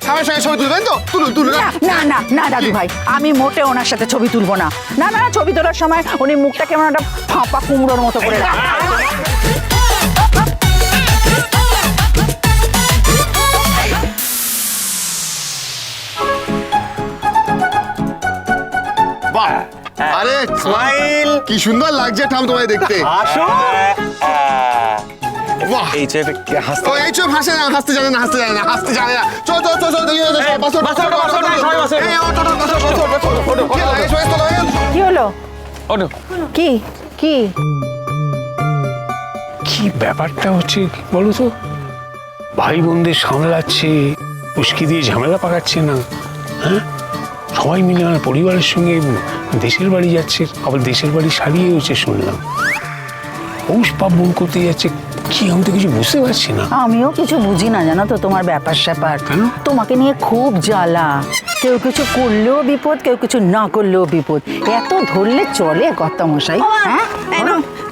স্বামীর সঙ্গে ছবি তুলবেন তো? তুলুন তুলুন। না না না দাদু ভাই, আমি মোটে ওনার সাথে ছবি তুলবো না। না না ছবি তোলার সময় উনি মুখটা কেমন একটা ফাঁপা কুমড়োর মতো করে বাহ, আরে স্মাইল, কি সুন্দর লাগছে ঠাম তোমায় দেখতে। আসো। বাহ, এই চেপে হাসতে। ও এই চুপ, হাসে না, হাসতে জানে না, হাসতে জানে না, হাসতে জানে না। চল চল চল চল, দেখি বাসো বাসো বাসো, সবাই বাসো। এই ওটো ওটো বাসো বাসো বাসো। কি লাগে সবাই চলো। কি হলো? ওঠো। কি কি কি ব্যাপারটা হচ্ছে বলো তো? ভাই বোনদের সামলাচ্ছে, উস্কি দিয়ে ঝামেলা পাকাচ্ছে না, হ্যাঁ? সবাই মিলে আমার পরিবারের সঙ্গে দেশের বাড়ি যাচ্ছে, আবার দেশের বাড়ি সারিয়ে হচ্ছে শুনলাম। পৌষ পার্বণ করতে যাচ্ছে, কি আমি তো কিছু বুঝতে পারছি না। আমিও কিছু বুঝি না জানো তো তোমার ব্যাপার স্যাপার। কেন? তোমাকে নিয়ে খুব জ্বালা। কেউ কিছু করলেও বিপদ, কেউ কিছু না করলেও বিপদ। এত ধরলে চলে কর্তা মশাই? হ্যাঁ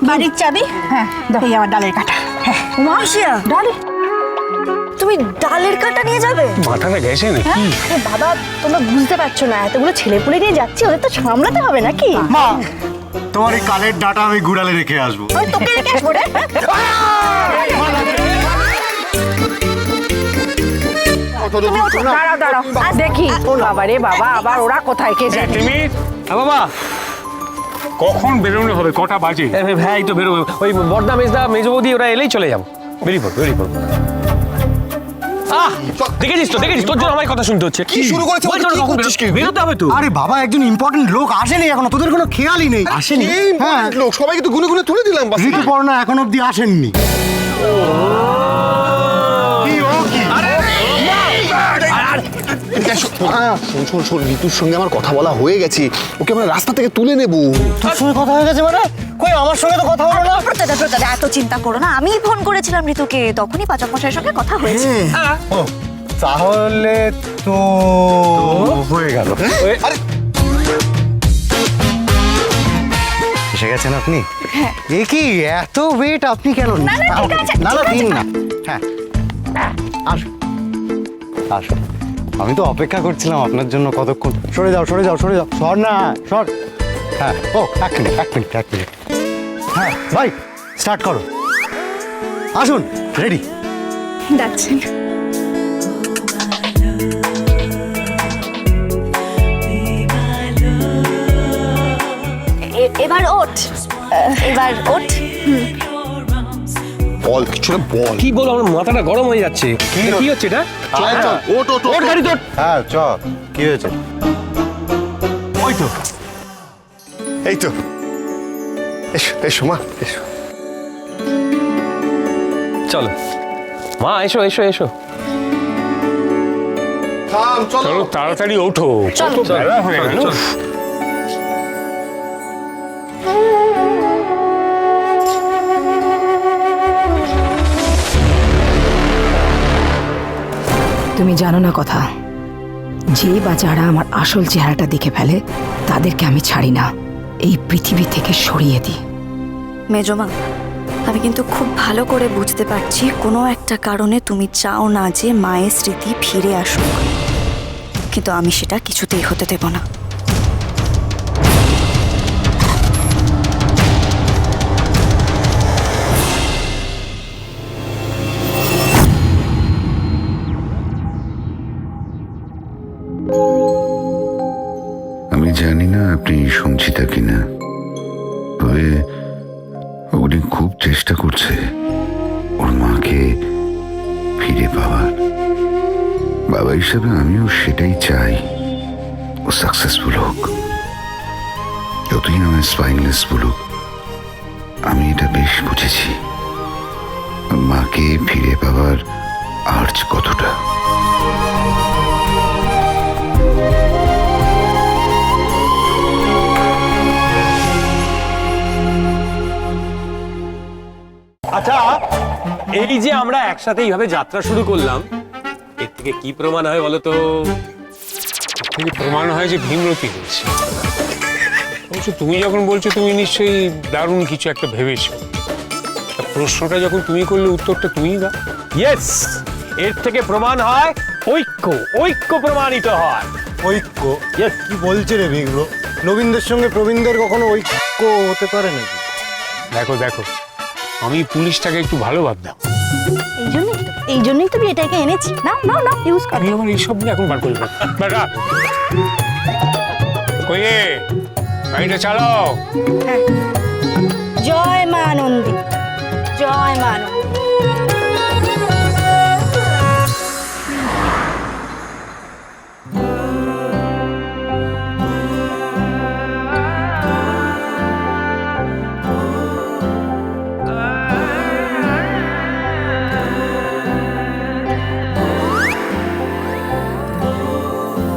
বাড়ির চাবি। হ্যাঁ দাও। এই আমার ডালের কাটা। হ্যাঁ মাসিয়া, ডালে তুমি ডালের কাটা নিয়ে যাবে? মাথাটা গেছে নাকি? হ্যাঁ বাবা, তোমরা বুঝতে পারছো না, এতগুলো ছেলেপুলে নিয়ে যাচ্ছি, ওদের তো সামলাতে হবে নাকি? মা, তোমার এই কালের ডাটা আমি গুড়ালে রেখে আসবো। ওই তোকে রেখে আসবো রে। দাঁড়াও দাঁড়াও, দেখি বাবা রে বাবা, আবার ওরা কোথায় কে জানে। বাবা কখন বেরোনো হবে? কটা বাজে? হ্যাঁ এই তো বেরোবো, ওই বর্দা মেজদা মেজ বৌদি ওরা এলেই চলে যাবো। বেরিয়ে পড় বেরিয়ে পড়। দেখেছিস তো, দেখেছিস, তোর জন্য আমার কথা শুনতে হচ্ছে। কি শুরু করেছে? বলছো না, কখন বেরোতে হবে তো? আরে বাবা, একজন ইম্পর্টেন্ট লোক আসেনি এখনো, তোদের কোনো খেয়ালই নেই। আসেনি? এই লোক সবাইকে তো গুনে গুনে তুলে দিলাম বাস। ঋতুপর্ণা এখন অব্দি আসেননি। কি ও কি? শোন শোন শোন, ঋতুর সঙ্গে আমার কথা বলা হয়ে গেছে, ওকে আমরা রাস্তা থেকে তুলে নেবো। তোর সঙ্গে কথা হয়ে গেছে মানে? কই আমার সঙ্গে তো কথা হলো না। প্রতাদা এত চিন্তা করো না, আমিই ফোন করেছিলাম ঋতুকে, তখনই পাচক মশাইয়ের সঙ্গে কথা হয়েছে। ও, তাহলে তো হয়ে গেল। আরে এসে গেছেন আপনি? এ কি এত ওয়েট আপনি কেন? না না দিন না। হ্যাঁ আসুন আসুন, আমি তো অপেক্ষা করছিলাম আপনার জন্য কতক্ষণ। সরে যাও সরে যাও সরে যাও, সর না সর। হ্যাঁ ও এক মিনিট এক মিনিট এক মিনিট। হ্যাঁ ভাই স্টার্ট করো, আসুন রেডি। যাচ্ছেন। এবার ওঠ, এবার ওঠ। বল, কিছু না বল। কি বল, আমার মাথাটা গরম হয়ে যাচ্ছে। কি হচ্ছে এটা? চল চল, ওট ওট ওর গাড়ি তোর। হ্যাঁ চ, কি হয়েছে? ওই তো, এই তো, এসো এসো মা এসো। চলো মা, এসো এসো এসো। থাম, চলো। চলো তাড়াতাড়ি ওঠো, চলো, কত বেলা হয়ে গেল। তুমি জানো না কথা, যে বা যারা আমার আসল চেহারাটা দেখে ফেলে তাদেরকে আমি ছাড়ি না, এই পৃথিবী থেকে সরিয়ে দিই। মেজমা, আমি কিন্তু খুব ভালো করে বুঝতে পারছি কোনো একটা কারণে তুমি চাও না যে মায়ের স্মৃতি ফিরে আসুক, কিন্তু আমি সেটা কিছুতেই হতে দেব না। আমি জানি না আপনি সঞ্চিতা কিনা, তবে উনি খুব চেষ্টা করছে ওর মাকে ফিরে পাওয়ার। বাবা হিসাবে আমিও সেটাই চাই, ও সাকসেসফুল হোক, যতই আমার স্পাইনলেস বলুক। আমি এটা বেশ বুঝেছি ওর মাকে ফিরে পাওয়ার আর্জ কতটা। আচ্ছা, এই যে আমরা একসাথে এইভাবে যাত্রা শুরু করলাম, এর থেকে কি প্রমাণ হয় বলো তো? কিন্তু প্রমাণ হয় যে ভীমরতি হয়েছে। অবশ্য তুমি যখন বলছো, তুমি নিশ্চয়ই দারুণ কিছু একটা ভেবেছো। তা প্রশ্নটা যখন তুমি করলে, উত্তরটা তুমিই দাও। ইয়েস, এর থেকে প্রমাণ হয় ওই ঐক্য প্রমাণিত হয়। ঐক্য কি বলছে রে বিগ্র? নবীনদের সঙ্গে প্রবীণদের কখনো ঐক্য হতে পারে নাকি? দেখো দেখো, আমি পুলিশটাকে একটু ভালো ভাবতাম। এই জন্যই তো এটাকে এনেছি। না না না, ইউজ কর। আমি আমার এইসব নিয়ে এখন বার করি না। বেটা কইয়ে গাড়িটা চালাও। জয় মা আনন্দী, জয় মা আনন্দী।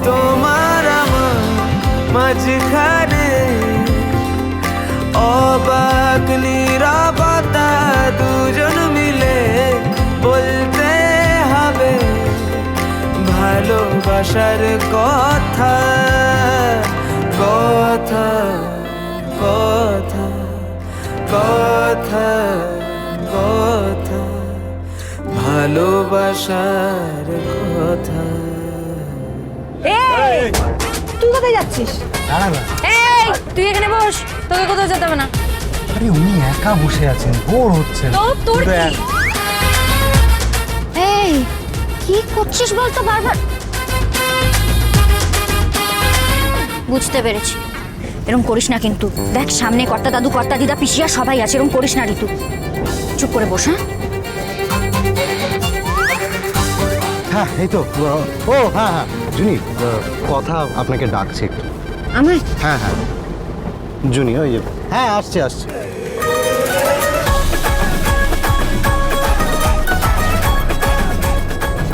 তোমার আমার মাঝখানে অবাক নীরবতা, দুজন মিলে বলতে হবে ভালোবাসার কথা, কথা কথা কথা কথা, ভালোবাসার কথা। এই তুই কোথায় যাচ্ছিস? দাঁড়া না, এই তুই এখানে বস, তোকে কোথাও যেতে হবে না। আরে উনি একা বসে আছেন, বোর হচ্ছেন। তো তোর কিন্তু কি? এই কি করছিস বলতো বারবার? বুঝতে পেরেছি, এরকম করিস না কিন্তু। দেখ সামনে কর্তা দাদু, কর্তা দিদা, পিসিয়া সবাই আছে, এরকম করিস না ঋতু। চুপ করে বস। হ্যাঁ এই তো। ও হ্যাঁ হ্যাঁ জুনি, কথা আপনাকে ডাকছে একটু। আমার হ্যাঁ হ্যাঁ জুনি, ওই যে হ্যাঁ আসছে আসছে।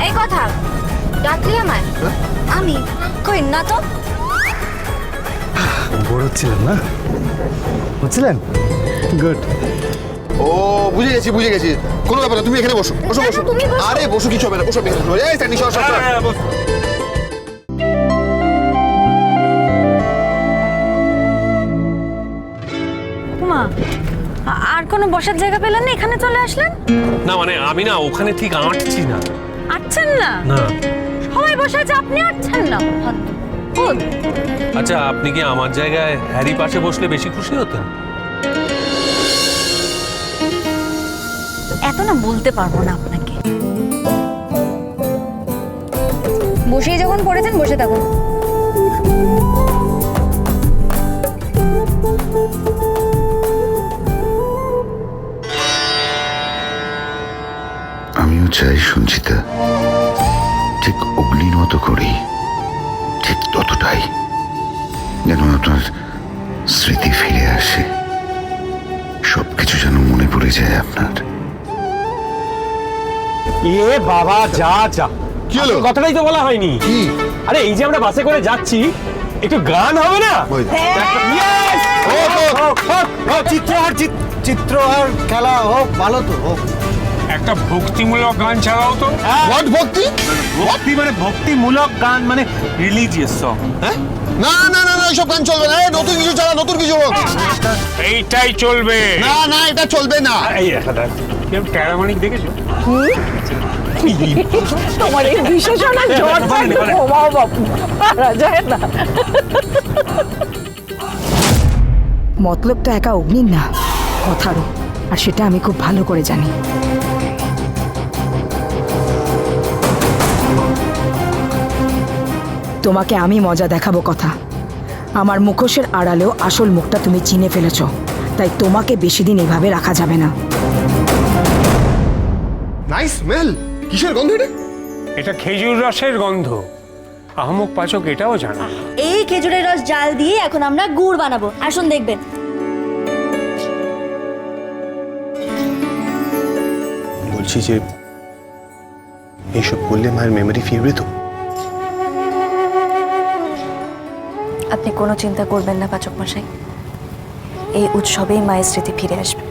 এই কথা ডাকলি আমায়? আমি কই না তো। বোর হচ্ছিলেন না? হচ্ছিলেন? গুড। ও বুঝে গেছি কোনো ব্যাপার না, তুমি এখানে বসো বসো না, না, বসো। তুমি বসো। আরে বসো, কিছু হবে না, বসো এখানে বসো। এই স্ট্যান্ডি সর সর সর। মা আর কোনো বসার জায়গা পেলেন না, এখানে চলে আসলেন? না মানে আমি না ওখানে ঠিক আঁটছি না। আটছেন না? না সবাই বসে আছে, আপনি আটছেন না? ভুল। আচ্ছা, আপনি কি আমার জায়গায় হ্যারি পাশে বসলে বেশি খুশি হতেন? এত না বলতে পারবো না আপনাকে। বসেই যখন পড়েছেন বসে থাকুন। আমিও চাই সঞ্চিতা ঠিক অগ্নির মতো করেই, ঠিক ততটাই যেন আপনার স্মৃতি ফিরে আসে, সবকিছু যেন মনে পড়ে যায় আপনার। এ বাবা, যা যা, কি হলো? আসল কথাটাই তো বলা হয়নি। কি? আরে এই যে আমরা বাসে করে যাচ্ছি, একটু গান হবে না? ওই Yes! চিত্র আর খেলা হোক, ভালো তো হোক। একটা ভক্তিমূলক গান চালাও তো। হোয়াট ভক্তি? ভক্তিমূলক গান মানে রিলিজিয়াস সং। হ্যাঁ? না না না না, এইসব গান চলবে না। এই নতুন কিছু চালা, নতুন কিছু হোক। এইটাই চলবে। না না, এটা চলবে না। এই একটা ট্যারামানিক দেখেছো? তোমার এই বিশেষণের জ্বরটা ঘুমাও বাবু, পারা যায় না। মতলব তো একা অগ্নির না, কথারও, আর সেটা আমি খুব ভালো করে জানি। তোমাকে আমি মজা দেখাবো কথা। আমার মুখোশের আড়ালেও আসল মুখটা তুমি চিনে ফেলেছো, তাই তোমাকে বেশি দিন এভাবে রাখা যাবে না। Nice smell. কিসের গন্ধ এটা? এটা খেজুর রসের গন্ধ। আহমক পাচক এটাও জানা। এই খেজুরের রস জাল দিয়ে এখন আমরা গুড় বানাবো, আসুন দেখবেন। বলছি যে এইসব করলে মায়ের মেমরি ফিরবে তো? আপনি কোনো চিন্তা করবেন না পাচক মশাই, এই উৎসবেই মায়ের স্মৃতি ফিরে আসবে।